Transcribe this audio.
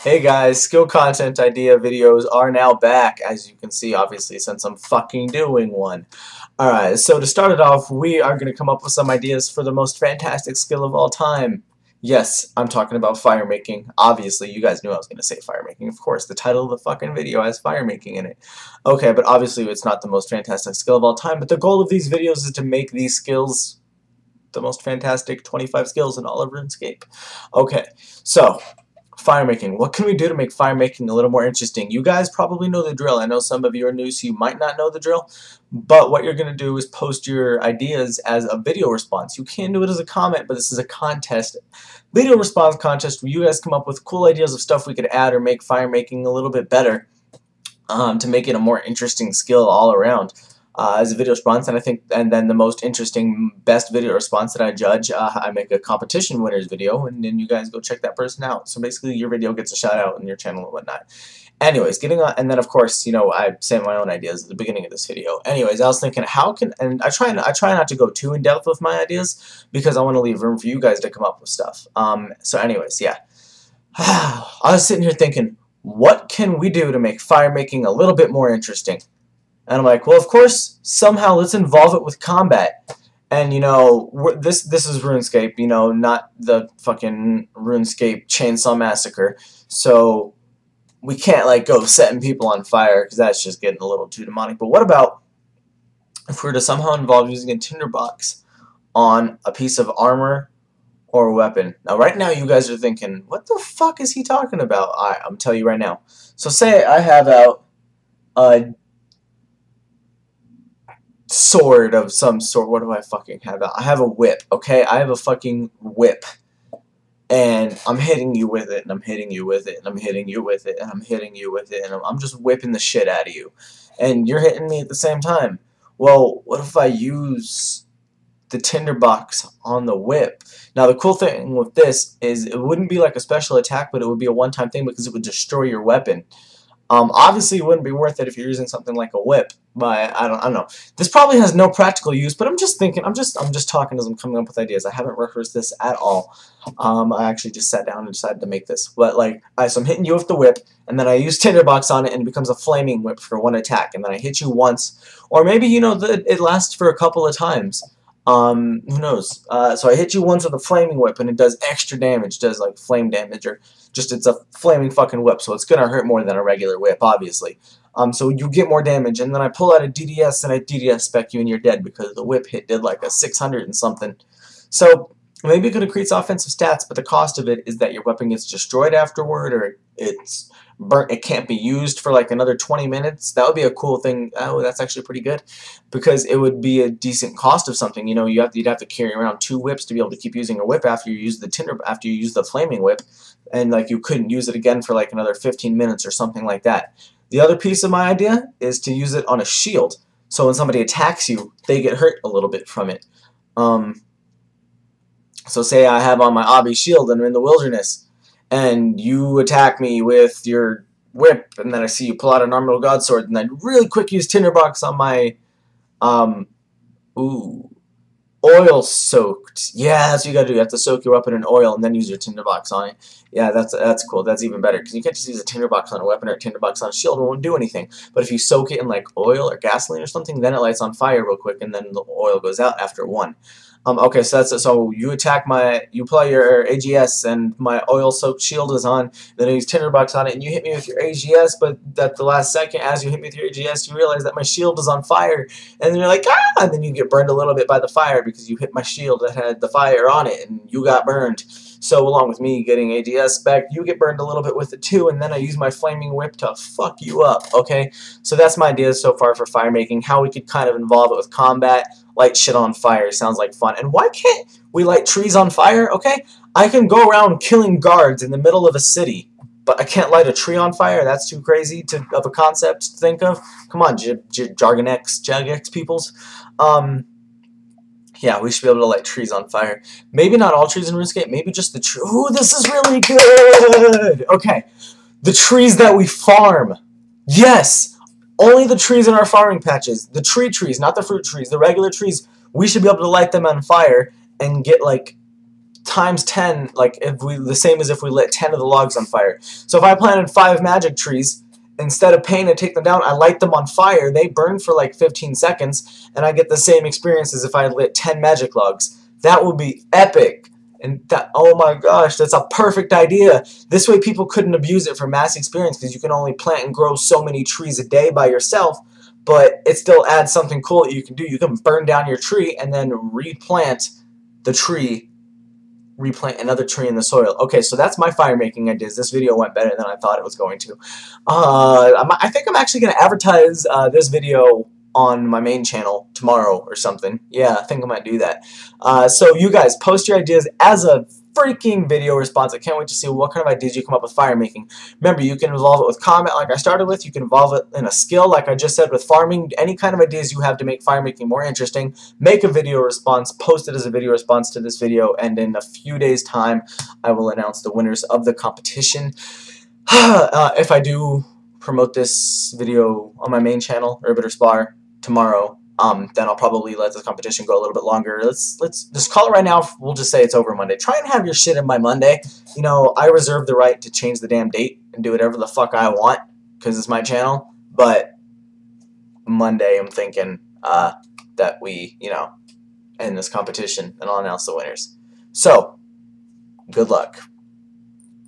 Hey guys, skill content idea videos are now back, as you can see, obviously, since I'm fucking doing one. Alright, so to start it off, we are going to come up with some ideas for the most fantastic skill of all time. Yes, I'm talking about firemaking. Obviously, you guys knew I was going to say firemaking. Of course, the title of the fucking video has firemaking in it. Okay, but obviously it's not the most fantastic skill of all time, but the goal of these videos is to make these skills the most fantastic 25 skills in all of RuneScape. Okay, so firemaking. What can we do to make firemaking a little more interesting? You guys probably know the drill. I know some of you are new, so you might not know the drill. But what you're going to do is post your ideas as a video response. You can do it as a comment, but this is a contest. Video response contest where you guys come up with cool ideas of stuff we could add or make firemaking a little bit better to make it a more interesting skill all around. As a video response, and then the most interesting, best video response that I judge, I make a competition winners video, and then you guys go check that person out. So basically, your video gets a shout out on your channel and whatnot. Anyways, getting on, and then of course, you know, I say my own ideas at the beginning of this video. Anyways, I was thinking, and I try not to go too in depth with my ideas because I want to leave room for you guys to come up with stuff. So anyways, yeah, I was sitting here thinking, what can we do to make firemaking a little bit more interesting? And I'm like, well, of course, somehow let's involve it with combat. And, you know, this is RuneScape, you know, not the fucking RuneScape Chainsaw Massacre. So we can't, like, go setting people on fire because that's just getting a little too demonic. But what about if we were to somehow involve using a tinderbox on a piece of armor or weapon? Now, right now, you guys are thinking, what the fuck is he talking about? I'm telling you right now. So say I have out a sword of some sort. What do I fucking have out? I have a whip, okay? I have a fucking whip. And I'm hitting you with it, and I'm hitting you with it, and I'm hitting you with it, and I'm hitting you with it, and I'm just whipping the shit out of you. And you're hitting me at the same time. Well, what if I use the tinderbox on the whip? Now, the cool thing with this is it wouldn't be like a special attack, but it would be a one-time thing because it would destroy your weapon. Obviously, it wouldn't be worth it if you're using something like a whip, but I don't know. This probably has no practical use, but I'm just thinking. I'm just talking as I'm coming up with ideas. I haven't rehearsed this at all. I actually just sat down and decided to make this. But like, so I'm hitting you with the whip, and then I use tinderbox on it, and it becomes a flaming whip for one attack. And then I hit you once, or maybe you know it lasts for a couple of times. Who knows? So I hit you once with a flaming whip, and it does extra damage, does like flame damage, or just it's a flaming fucking whip, so it's gonna hurt more than a regular whip, obviously. So you get more damage, and then I pull out a DDS, and I DDS spec you, and you're dead because the whip hit did like a 600 and something. So maybe it could increase offensive stats, but the cost of it is that your weapon gets destroyed afterward, or it's burnt. It can't be used for like another 20 minutes. That would be a cool thing. Oh, that's actually pretty good because it would be a decent cost of something. You know, you'd have to carry around 2 whips to be able to keep using a whip after you use the flaming whip, and like you couldn't use it again for like another 15 minutes or something like that. The other piece of my idea is to use it on a shield, so when somebody attacks you, they get hurt a little bit from it. So say I have on my obby shield and I'm in the wilderness, and you attack me with your whip, and then I see you pull out an Armored God sword, and then really quick use tinderbox on my, oil soaked. Yeah, that's what you gotta do. You have to soak your weapon in oil and then use your tinderbox on it. Yeah, that's cool. That's even better because you can't just use a tinderbox on a weapon or a tinderbox on a shield. It won't do anything. But if you soak it in like oil or gasoline or something, then it lights on fire real quick, and then the oil goes out after one. Okay, so so you attack you pull out your AGS, and my oil-soaked shield is on. Then I use tinderbox on it, and you hit me with your AGS, but at the last second, as you hit me with your AGS, you realize that my shield is on fire, and then you're like, ah! And then you get burned a little bit by the fire because you hit my shield that had the fire on it, and you got burned. So along with me getting AGS back, you get burned a little bit with it too, and then I use my flaming whip to fuck you up, okay? So that's my idea so far for firemaking, how we could kind of involve it with combat. Light shit on fire sounds like fun. And why can't we light trees on fire, okay? I can go around killing guards in the middle of a city, but I can't light a tree on fire? That's too crazy of a concept to think of. Come on, Jagex peoples. Yeah, we should be able to light trees on fire. Maybe not all trees in RuneScape, maybe just the tree. Ooh, this is really good! Okay, the trees that we farm. Yes! Only the trees in our farming patches. The trees, not the fruit trees. The regular trees, we should be able to light them on fire and get, like, times 10, like if we the same as if we lit 10 of the logs on fire. So if I planted 5 magic trees, instead of paying to take them down, I light them on fire. They burn for like 15 seconds, and I get the same experience as if I lit 10 magic logs. That would be epic. And that, oh my gosh, that's a perfect idea. This way people couldn't abuse it for mass experience, because you can only plant and grow so many trees a day by yourself, but it still adds something cool that you can do. You can burn down your tree and then replant the tree, replant another tree in the soil. Okay, so that's my fire making ideas. This video went better than I thought it was going to. I think I'm actually going to advertise this video on my main channel tomorrow or something. Yeah, I think I might do that. So you guys, post your ideas as a freaking video response. I can't wait to see what kind of ideas you come up with fire making. Remember, you can involve it with comment like I started with. You can involve it in a skill like I just said with farming. Any kind of ideas you have to make fire making more interesting, make a video response, post it as a video response to this video, and in a few days time I will announce the winners of the competition. If I do promote this video on my main channel, Urbiter Spar, tomorrow, then I'll probably let the competition go a little bit longer. Let's just call it right now. We'll just say it's over Monday. Try and have your shit in by Monday. You know, I reserve the right to change the damn date and do whatever the fuck I want because it's my channel. But Monday, I'm thinking that we, you know, end this competition and I'll announce the winners. So, good luck.